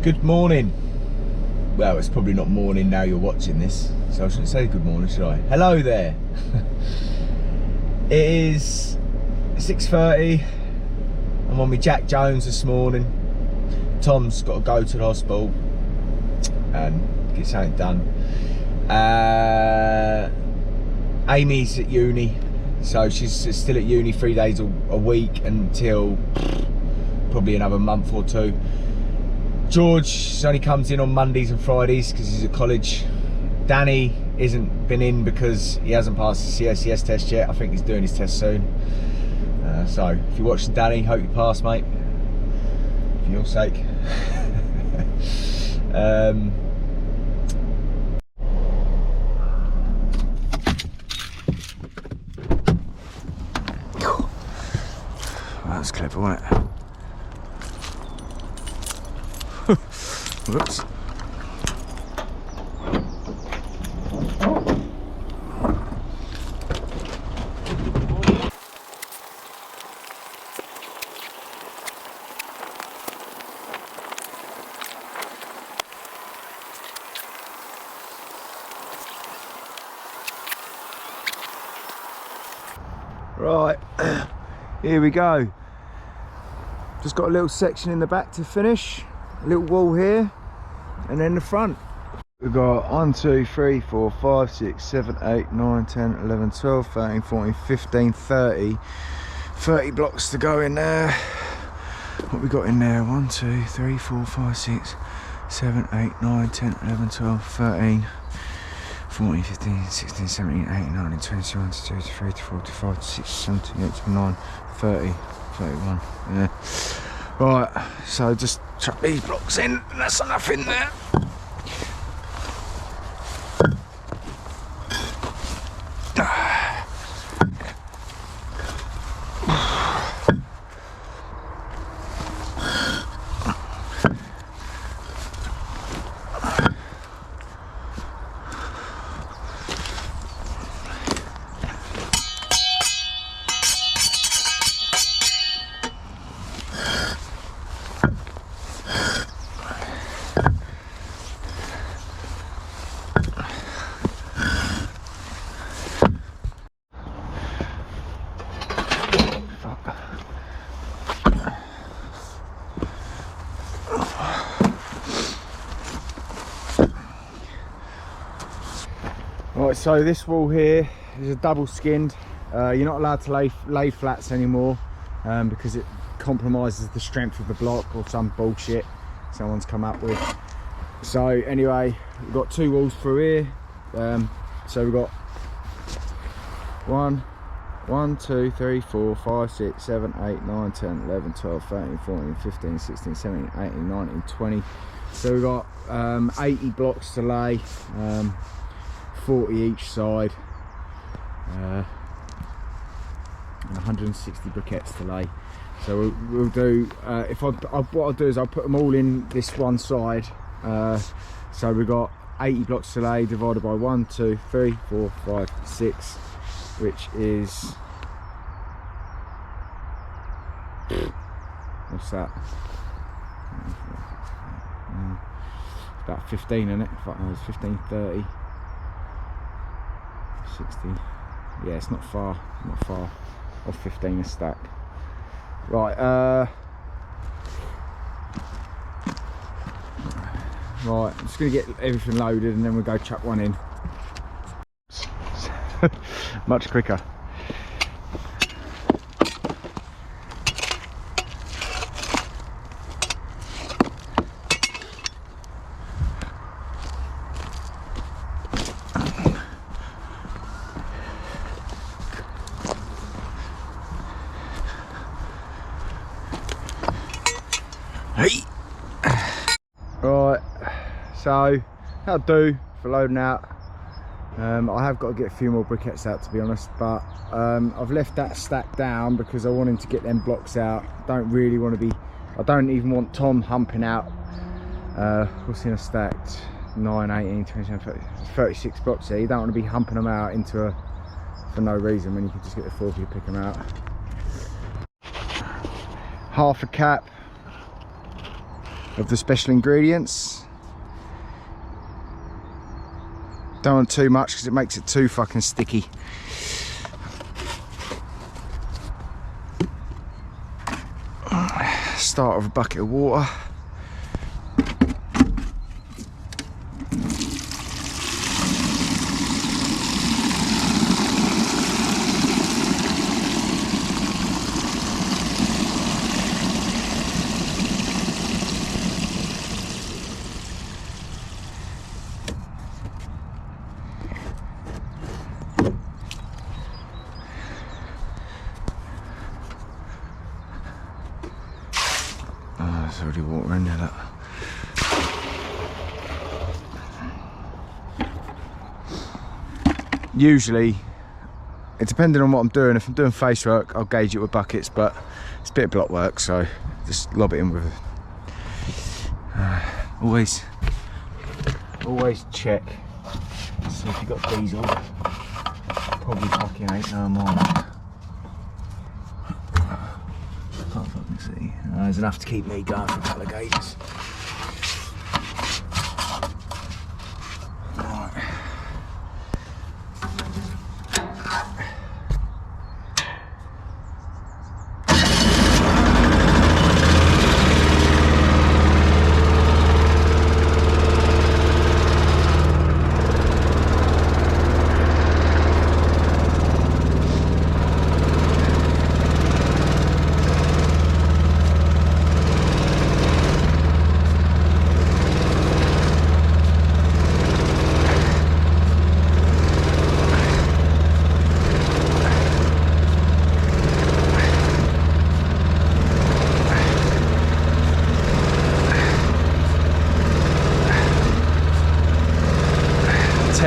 Good morning. Well, it's probably not morning now you're watching this, so I shouldn't say good morning, should I? Hello there. It is 6:30. I'm on my Jack Jones this morning. Tom's got to go to the hospital and get something done. Amy's at uni, so she's still at uni 3 days a week until probably another month or two. George only comes in on Mondays and Fridays because he's at college. Danny isn't been in because he hasn't passed the CSCS test yet. I think he's doing his test soon. So if you're watching, Danny, hope you pass, mate, for your sake. That's clever, wasn't it? Whoops. Right, here we go. Just got a little section in the back to finish, a little wall here, and then the front. We've got 1, 2, 3, 4, 5, 6, 7, 8, 9, 10, 11, 12, 13, 14, 15, 30 blocks to go in there. What we got in there? 1, 2, 3, 4, 5, 6, 7, 8, 9, 10, 11, 12, 13, 14, 15, 16, 17, 18, 19, 20, 21, 22, 23, 24, 25, 26, 27, 28, 29, 30, 31, yeah. Right, so just chuck these blocks in, and that's enough in there. Right, so this wall here is a double skinned. You're not allowed to lay flats anymore because it compromises the strength of the block or some bullshit someone's come up with. So anyway, we've got 2 walls through here. So we've got 1, 2, 3, 4, 5, 6, 7, 8, 9, 10, 11, 12, 13, 14, 15, 16, 17, 18, 19, 20. So we've got 80 blocks to lay. 40 each side, and 160 briquettes to lay. So we'll do, what I'll do is I'll put them all in this one side. So we've got 80 blocks to lay divided by 1, 2, 3, 4, 5, 6, which is, what's that? It's about 15, isn't it? It's 15, 30. 60, yeah, it's not far off 15 a stack. Right, right, I'm just gonna get everything loaded and then we'll go chuck one in. Much quicker. Right, so that'll do for loading out. I have got to get a few more briquettes out, to be honest, but I've left that stack down because I wanted to get them blocks out. Don't really want to be, I don't even want Tom humping out what's in a stacked 9, 18, 27, 30, 36 blocks here. You don't want to be humping them out into a for no reason when you can just get the forklift, pick them out. Half a cap, of the special ingredients. Don't want too much because it makes it too fucking sticky. Start with a bucket of water. There's already water in there, look. Usually, it depending on what I'm doing. If I'm doing face work, I'll gauge it with buckets, but it's a bit of block work, so just lob it in with always check. See if you've got diesel. Probably fucking ain't no more. Can't fucking see. There's enough to keep me going for a couple of gauges. Right.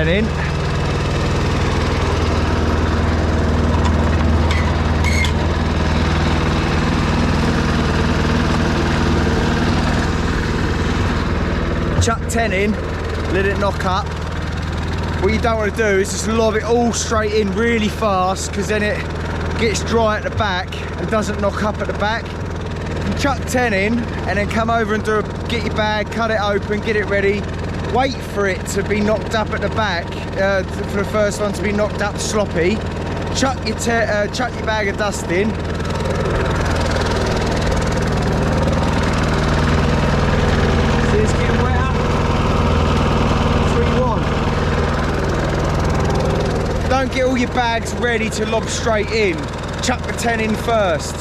In. Chuck 10 in, let it knock up. What you don't want to do is just lob it all straight in really fast, because then it gets dry at the back and doesn't knock up at the back. You chuck 10 in and then come over and get your bag, cut it open, get it ready. Wait for it to be knocked up at the back, for the first one to be knocked up sloppy. Chuck your bag of dust in. See, it's getting wetter. That's what you want. Don't get all your bags ready to lob straight in. Chuck the 10 in first.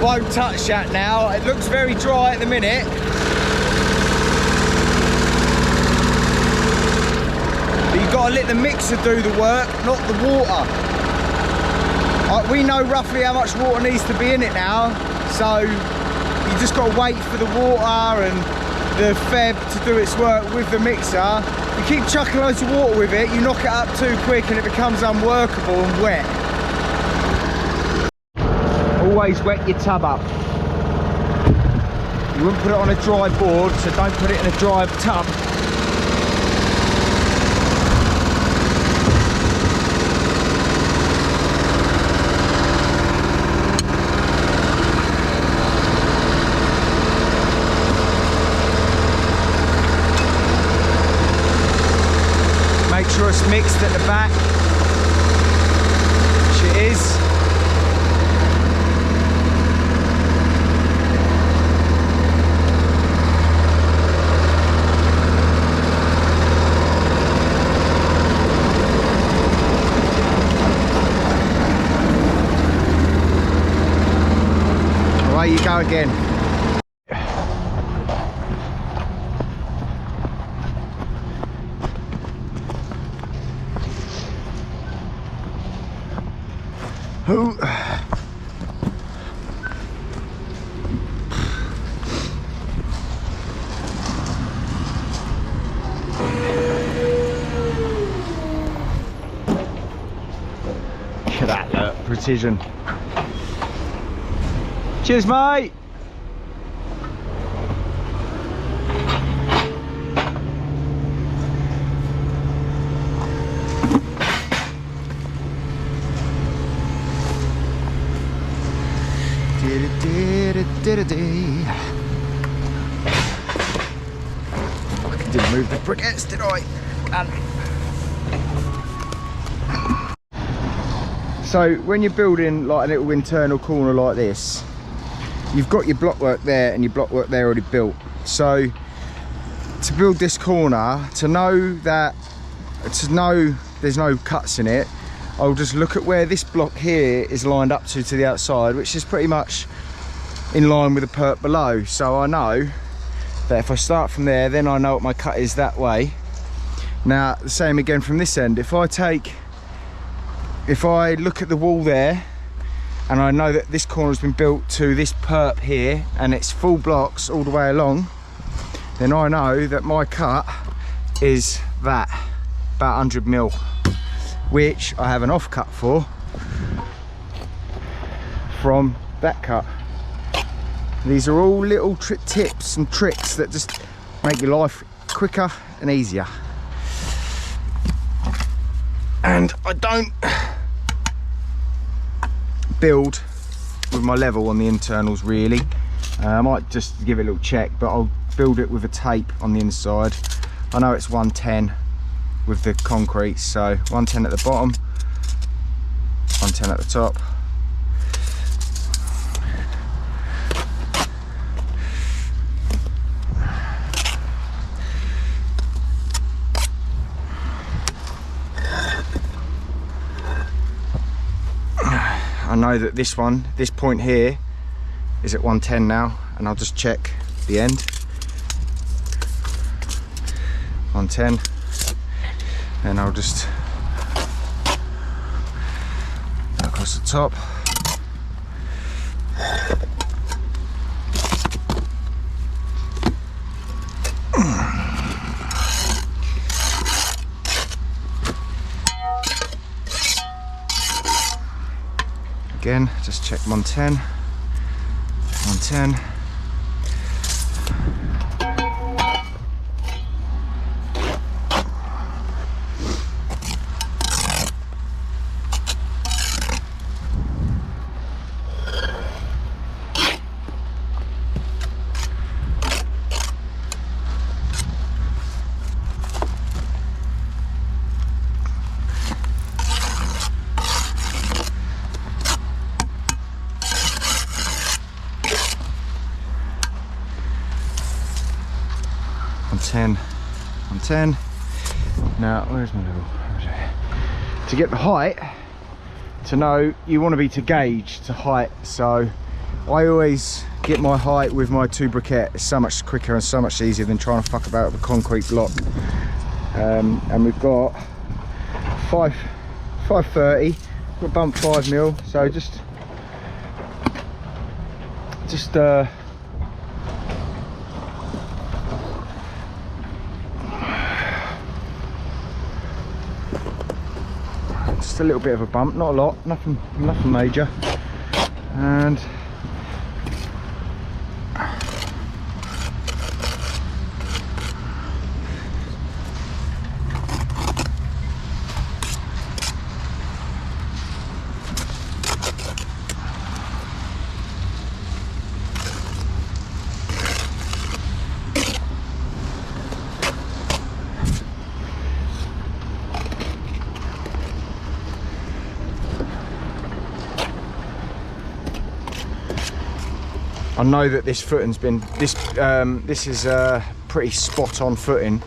won't touch that now. It looks very dry at the minute. But you've got to let the mixer do the work, not the water. We know roughly how much water needs to be in it now, so you just got to wait for the water and the feb to do its work with the mixer. You keep chucking loads of water with it, you knock it up too quick and it becomes unworkable and wet. Always wet your tub up. You wouldn't put it on a dry board, so don't put it in a dry tub. Make sure it's mixed at the back, which it is. Away you go again. Ooh. Look at that, look, precision. Cheers, mate. I didn't move the briquettes, did I? So when you're building like a little internal corner like this, you've got your blockwork there and your blockwork there already built. So to build this corner, to know there's no cuts in it, I'll just look at where this block here is lined up to the outside, which is pretty much in line with the perp below. So I know that if I start from there, then I know what my cut is that way. Now the same again from this end. If I look at the wall there and I know that this corner has been built to this perp here and it's full blocks all the way along, then I know that my cut is that, about 100 mil, which I have an off cut for from that cut. These are all little tips and tricks that just make your life quicker and easier. And I don't build with my level on the internals really. I might just give it a little check, but I'll build it with a tape on the inside. I know it's 110 with the concrete, so 110 at the bottom, 110 at the top. I know that this point here is at 110 now, and I'll just check the end. 110, and I'll just go across the top. Again, just check 110, 110. Now, where's my level? To get the height, to know, you want to be to gauge to height. So I always get my height with my 2 briquette. It's so much quicker and so much easier than trying to fuck about with a concrete block. And we've got 530. We'll bump 5mm. So just a little bit of a bump, not a lot, nothing major. And I know that this footing's been this is pretty spot on footing.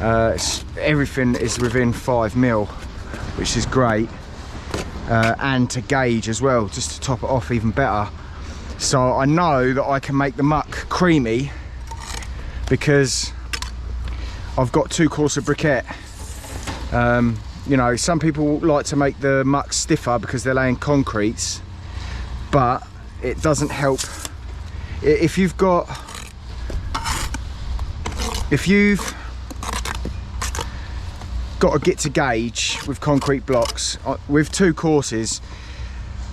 Everything is within 5mm, which is great, and to gauge as well, just to top it off even better. So I know that I can make the muck creamy because I've got 2 course of briquette. You know, some people like to make the muck stiffer because they're laying concretes, but it doesn't help. If you've got to get to gauge with concrete blocks with 2 courses,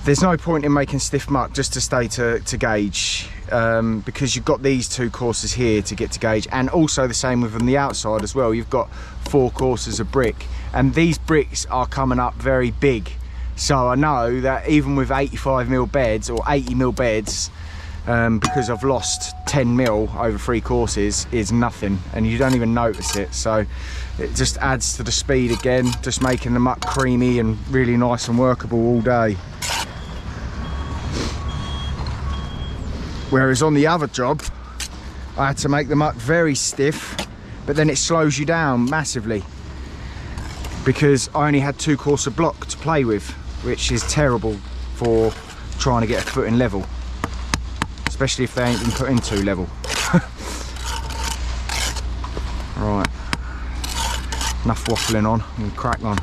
there's no point in making stiff muck just to stay to gauge, because you've got these 2 courses here to get to gauge, and also the same with on the outside as well. You've got 4 courses of brick, and these bricks are coming up very big. So I know that even with 85mm beds or 80mm beds, because I've lost 10mm over 3 courses, is nothing, and you don't even notice it. So it just adds to the speed again, just making the muck creamy and really nice and workable all day. Whereas on the other job, I had to make the muck very stiff, but then it slows you down massively because I only had 2 course of block to play with, which is terrible for trying to get a footing level, especially if they ain't been put into level. Right, enough waffling on, I'm gonna crack on.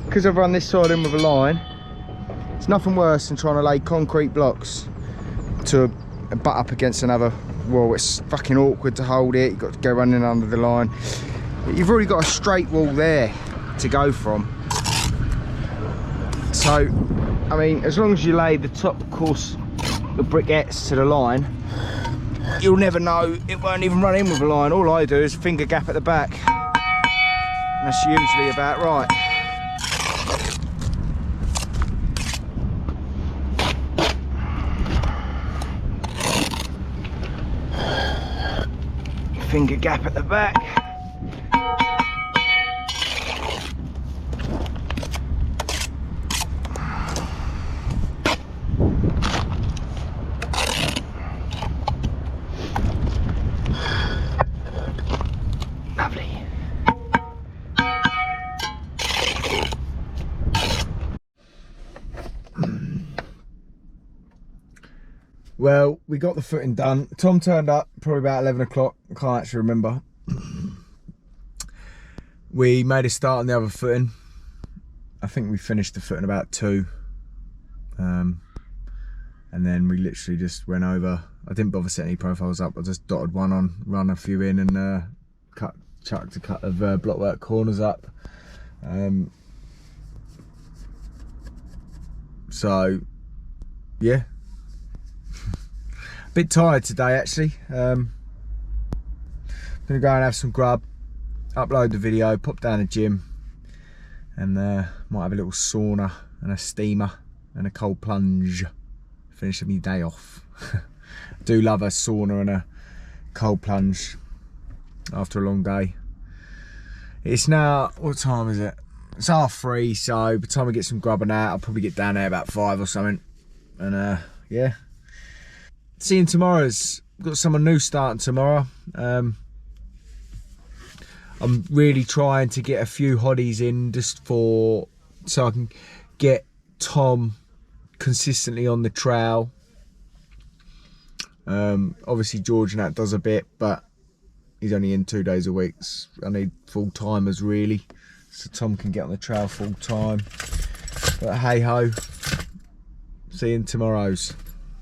because I've run this side in with a line, it's nothing worse than trying to lay concrete blocks to butt up against another wall. It's fucking awkward to hold it, you've got to go running under the line. You've already got a straight wall there to go from. So, I mean, as long as you lay the top course, the briquettes to the line, you'll never know, it won't even run in with a line. All I do is finger gap at the back. And that's usually about right. Finger gap at the back. Lovely. Well, we got the footing done. Tom turned up probably about 11 o'clock. I can't actually remember. We made a start on the other footing. I think we finished the footing about 2. And then we literally just went over. I didn't bother setting any profiles up. I just dotted one on, run a few in, and chucked a cut of blockwork corners up. So, yeah. A bit tired today actually. Gonna go and have some grub, upload the video, pop down the gym, and might have a little sauna and a steamer and a cold plunge. Finish my day off. Do love a sauna and a cold plunge after a long day. It's now, what time is it? It's 3:30, so by the time I get some grub and that, I'll probably get down there about 5 or something. And yeah. Seeing tomorrow's got someone new starting tomorrow. I'm really trying to get a few hotties in just so I can get Tom consistently on the trail. Obviously George and that does a bit, but he's only in 2 days a week. I need full timers really, so Tom can get on the trail full time. But hey ho, see you in tomorrow's.